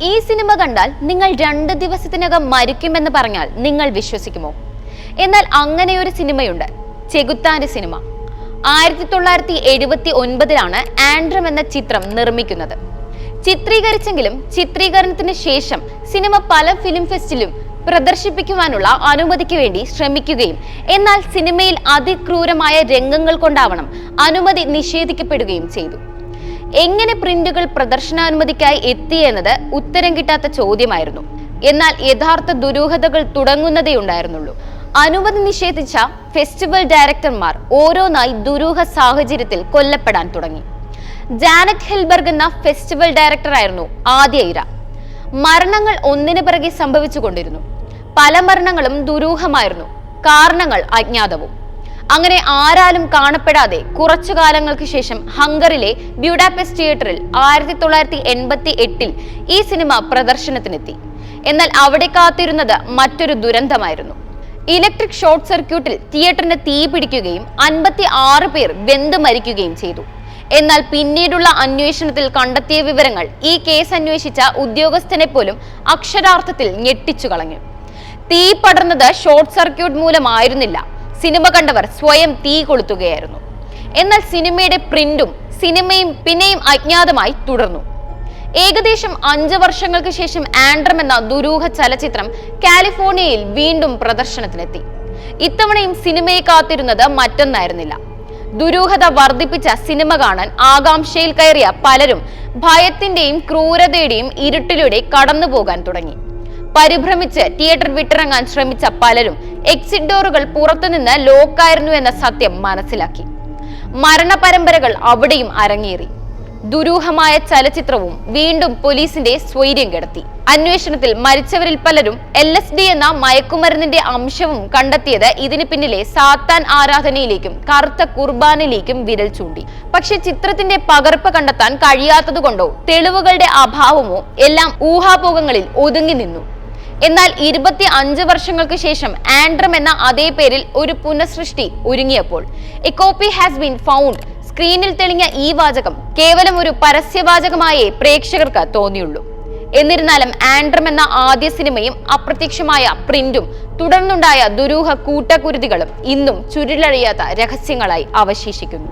ഈ സിനിമ കണ്ടാൽ നിങ്ങൾ 2 ദിവസത്തിനകം മരിക്കുമെന്ന് പറഞ്ഞാൽ നിങ്ങൾ വിശ്വസിക്കുമോ? എന്നാൽ അങ്ങനെയൊരു സിനിമയുണ്ട്, ചെകുത്താന്റെ സിനിമ. 1979 ആൻഡ്രം എന്ന ചിത്രം നിർമ്മിക്കുന്നത്. ചിത്രീകരിച്ചെങ്കിലും ചിത്രീകരണത്തിന് ശേഷം സിനിമ പല ഫിലിം ഫെസ്റ്റിലും പ്രദർശിപ്പിക്കുവാനുള്ള അനുമതിക്ക് വേണ്ടി ശ്രമിക്കുകയും എന്നാൽ സിനിമയിൽ അതിക്രൂരമായ രംഗങ്ങൾ കൊണ്ടാവണം അനുമതി നിഷേധിക്കപ്പെടുകയും ചെയ്തു. എങ്ങനെ പ്രിന്റുകൾ പ്രദർശനാനുമതിക്കായി എത്തിയെന്നത് ഉത്തരം കിട്ടാത്ത ചോദ്യമായിരുന്നു. എന്നാൽ യഥാർത്ഥ ദുരൂഹതകൾ തുടങ്ങുന്നതേ ഉണ്ടായിരുന്നുള്ളൂ. അനുമതി നിഷേധിച്ച ഫെസ്റ്റിവൽ ഡയറക്ടർമാർ ഓരോന്നായി ദുരൂഹ സാഹചര്യത്തിൽ കൊല്ലപ്പെടാൻ തുടങ്ങി. ജാനറ്റ് ഹിൽബർഗ് എന്ന ഫെസ്റ്റിവൽ ഡയറക്ടറായിരുന്നു ആദ്യ ഇര. മരണങ്ങൾ ഒന്നിനു പിറകെ സംഭവിച്ചുകൊണ്ടിരുന്നു. പല മരണങ്ങളും ദുരൂഹമായിരുന്നു, കാരണങ്ങൾ അജ്ഞാതവും. അങ്ങനെ ആരാലും കാണപ്പെടാതെ കുറച്ചു കാലങ്ങൾക്ക് ശേഷം ഹംഗറിലെ ബ്യൂഡാപെസ്റ്റ് തിയേറ്ററിൽ 1988 ഈ സിനിമ പ്രദർശനത്തിനെത്തി. എന്നാൽ അവിടെ കാത്തിരുന്നത് മറ്റൊരു ദുരന്തമായിരുന്നു. ഇലക്ട്രിക് ഷോർട്ട് സർക്യൂട്ടിൽ തിയേറ്ററിന് തീ പിടിക്കുകയും 56 പേർ വെന്ത് മരിക്കുകയും ചെയ്തു. എന്നാൽ പിന്നീടുള്ള അന്വേഷണത്തിൽ കണ്ടെത്തിയ വിവരങ്ങൾ ഈ കേസ് അന്വേഷിച്ച ഉദ്യോഗസ്ഥനെ പോലും അക്ഷരാർത്ഥത്തിൽ ഞെട്ടിച്ചു കളഞ്ഞു. തീ പടർന്നത് ഷോർട്ട് സർക്യൂട്ട് മൂലമായിരുന്നില്ല, സിനിമ കണ്ടവർ സ്വയം തീ കൊളുത്തുകയായിരുന്നു. എന്നാൽ സിനിമയുടെ പ്രിന്റും സിനിമയും പിന്നെയും അജ്ഞാതമായി തുടർന്നു. ഏകദേശം 5 വർഷങ്ങൾക്ക് ശേഷം ആൻഡ്രം എന്ന ദുരൂഹ ചലച്ചിത്രം കാലിഫോർണിയയിൽ വീണ്ടും പ്രദർശനത്തിനെത്തി. ഇത്തവണയും സിനിമയെ കാത്തിരുന്നത് മറ്റൊന്നായിരുന്നില്ല. ദുരൂഹത വർദ്ധിപ്പിച്ച സിനിമ കാണാൻ ആകാംക്ഷയിൽ കയറിയ പലരും ഭയത്തിന്റെയും ക്രൂരതയുടെയും ഇരുട്ടിലൂടെ കടന്നു പോകാൻ തുടങ്ങി. പരിഭ്രമിച്ച് തിയേറ്റർ വിട്ടിറങ്ങാൻ ശ്രമിച്ച പലരും എക്സിറ്റ് ഡോറുകൾ പുറത്തുനിന്ന് ലോക്കായിരുന്നു എന്ന സത്യം മനസ്സിലാക്കി. മരണപരമ്പരകൾ അവിടെയും അരങ്ങേറി. ദുരൂഹമായ ചലച്ചിത്രവും വീണ്ടും പോലീസിന്റെ സ്വൈര്യം കെടുത്തി. അന്വേഷണത്തിൽ മരിച്ചവരിൽ പലരും LSD എന്ന മയക്കുമരുന്നിന്റെ അംശവും കണ്ടെത്തിയത് ഇതിന് പിന്നിലെ സാത്താൻ ആരാധനയിലേക്കും കറുത്ത കുർബാനിലേക്കും വിരൽ ചൂണ്ടി. പക്ഷെ ചിത്രത്തിന്റെ പകർപ്പ് കണ്ടെത്താൻ കഴിയാത്തതുകൊണ്ടോ തെളിവുകളുടെ അഭാവമോ എല്ലാം ഊഹാപോഹങ്ങളിൽ ഒതുങ്ങി നിന്നു. എന്നാൽ 25 വർഷങ്ങൾക്ക് ശേഷം ആൻഡ്രം എന്ന അതേ പേരിൽ ഒരു പുനഃസൃഷ്ടി ഒരുങ്ങിയപ്പോൾ a copy has been found സ്ക്രീനിൽ തെളിഞ്ഞ ഈ വാചകം കേവലം ഒരു പരസ്യവാചകമായേ പ്രേക്ഷകർക്ക് തോന്നിയുള്ളൂ. എന്നിരുന്നാലും ആൻഡ്രം എന്ന ആദ്യ സിനിമയും അപ്രത്യക്ഷമായ പ്രിന്റും തുടർന്നുണ്ടായ ദുരൂഹ കൂട്ടക്കുരുതികളും ഇന്നും ചുരുളഴിയാത്ത രഹസ്യങ്ങളായി അവശേഷിക്കുന്നു.